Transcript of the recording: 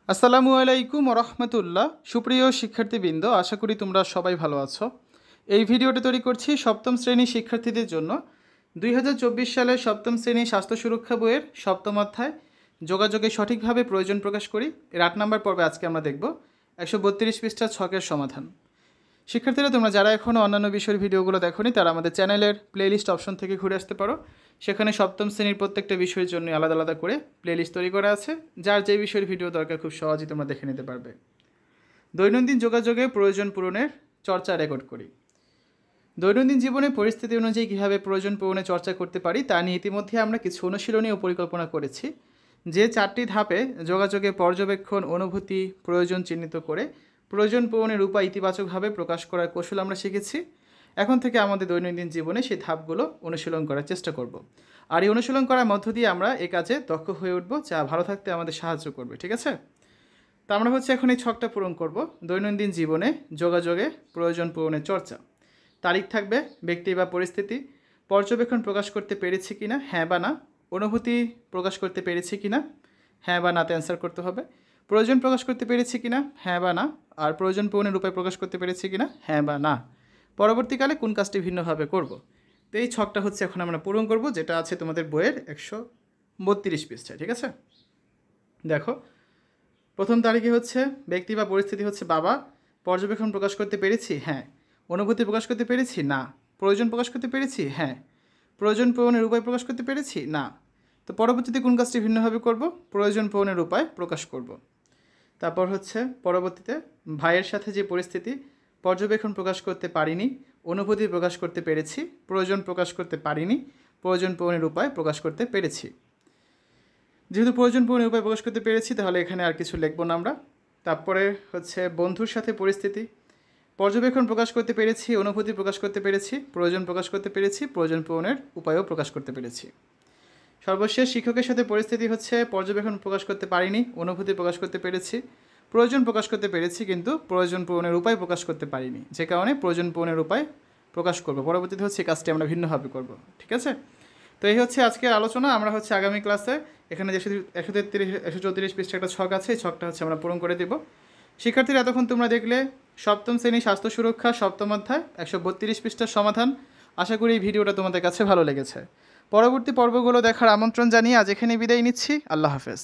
আসসালামু আলাইকুম রহমতুল্লাহ। সুপ্রিয় শিক্ষার্থীবৃন্দ, আশা করি তোমরা সবাই ভালো আছো। এই ভিডিওটি তৈরি করছি সপ্তম শ্রেণীর শিক্ষার্থীদের জন্য। 2024 সালের সপ্তম শ্রেণী স্বাস্থ্য সুরক্ষা বইয়ের সপ্তম অধ্যায় যোগাযোগে সঠিকভাবে প্রয়োজন প্রকাশ করি এর 8 নম্বর পর্বে আজকে আমরা দেখব 132 পৃষ্ঠা ছকের সমাধান। শিক্ষার্থীরা, তোমরা যারা এখনও অন্যান্য বিষয়ের ভিডিওগুলো দেখোনি তারা আমাদের চ্যানেলের প্লেলিস্ট অপশন থেকে ঘুরে আসতে পারো। সেখানে সপ্তম শ্রেণীর প্রত্যেকটা বিষয়ের জন্য আলাদা আলাদা করে প্লেলিস্ট তৈরি করা আছে, যার যে বিষয়ের ভিডিও দরকার খুব সহজেই তোমরা দেখে নিতে পারবে। দৈনন্দিন যোগাযোগে প্রয়োজন পূরণের চর্চা রেকর্ড করি। দৈনন্দিন জীবনে পরিস্থিতি অনুযায়ী কীভাবে প্রয়োজন পূরণে চর্চা করতে পারি তা নিয়ে ইতিমধ্যে আমরা কিছু অনুশীলনী ও পরিকল্পনা করেছি। যে 4টি ধাপে যোগাযোগে পর্যবেক্ষণ, অনুভূতি, প্রয়োজন চিহ্নিত করে প্রয়োজন পূরণের উপায় ইতিবাচকভাবে প্রকাশ করার কৌশল আমরা শিখেছি। এখন থেকে আমাদের দৈনন্দিন জীবনে সেই ধাপগুলো অনুশীলন করার চেষ্টা করব। আর এই অনুশীলন করার মধ্য দিয়ে আমরা এই কাজে দক্ষ হয়ে উঠব, যা ভালো থাকতে আমাদের সাহায্য করবে। ঠিক আছে? তো আমরা এখন এই ছকটা পূরণ করব। দৈনন্দিন জীবনে যোগাযোগে প্রয়োজন পূরণের চর্চা। তারিখ থাকবে, ব্যক্তি বা পরিস্থিতি, পর্যবেক্ষণ প্রকাশ করতে পেরেছি কিনা, হ্যাঁ বা না, অনুভূতি প্রকাশ করতে পেরেছি কিনা, হ্যাঁ বা নাতে অ্যান্সার করতে হবে, প্রয়োজন প্রকাশ করতে পেরেছি কিনা, হ্যাঁ বা না, আর প্রয়োজন পূরণের উপায় প্রকাশ করতে পেরেছি কিনা, হ্যাঁ বা না, পরবর্তীকালে কোন কাজটি ভিন্নভাবে করব। তো এই ছকটা এখন আমরা পূরণ করব, যেটা আছে তোমাদের বইয়ের 132 পৃষ্ঠায়। ঠিক আছে? দেখো, প্রথম তারিখে ব্যক্তি বা পরিস্থিতি বাবা, পর্যবেক্ষণ প্রকাশ করতে পেরেছি, হ্যাঁ, অনুভূতি প্রকাশ করতে পেরেছি, না, প্রয়োজন প্রকাশ করতে পেরেছি, হ্যাঁ, প্রয়োজন পূরণের উপায় প্রকাশ করতে পেরেছি, না। তো পরবর্তীতে কোন কাজটি ভিন্নভাবে করব? প্রয়োজন পূরণের উপায় প্রকাশ করব। তারপর পরবর্তীতে ভাইয়ের সাথে যে পরিস্থিতি, পর্যবেক্ষণ প্রকাশ করতে পারিনি, অনুভূতি প্রকাশ করতে পেরেছি, প্রয়োজন প্রকাশ করতে পারিনি, প্রয়োজন পূরণের উপায় প্রকাশ করতে পেরেছি। যেহেতু প্রয়োজন পূরণের উপায় প্রকাশ করতে পেরেছি, তাহলে এখানে আর কিছু লিখব না আমরা। তারপরে বন্ধুর সাথে পরিস্থিতি, পর্যবেক্ষণ প্রকাশ করতে পেরেছি, অনুভূতি প্রকাশ করতে পেরেছি, প্রয়োজন প্রকাশ করতে পেরেছি, প্রয়োজন পূরণের উপায়ও প্রকাশ করতে পেরেছি। সর্বশেষ শিক্ষকের সাথে পরিস্থিতি পর্যবেক্ষণ প্রকাশ করতে পারিনি, অনুভূতি প্রকাশ করতে পেরেছি, প্রয়োজন প্রকাশ করতে পেরেছি, কিন্তু প্রয়োজন পূরণের উপায় প্রকাশ করতে পারিনি, যে কারণে প্রয়োজন পূরণের উপায় প্রকাশ করব। পরবর্তীতে এই কাজটি আমরা ভিন্নভাবে করব। ঠিক আছে? তো এই আজকের আলোচনা। আমরা আগামী ক্লাসে এখানে যে 134 পৃষ্ঠা একটা ছক আছে, এই ছকটা আমরা পূরণ করে দেব। শিক্ষার্থীরা, এতক্ষণ তোমরা দেখলে সপ্তম শ্রেণী স্বাস্থ্য সুরক্ষা সপ্তম অধ্যায় 132 পৃষ্ঠার সমাধান। আশা করি এই ভিডিওটা তোমাদের কাছে ভালো লেগেছে। পরবর্তী পর্বগুলো দেখার আমন্ত্রণ জানিয়ে আজ এখানে বিদায় নিচ্ছি। আল্লাহ হাফেজ।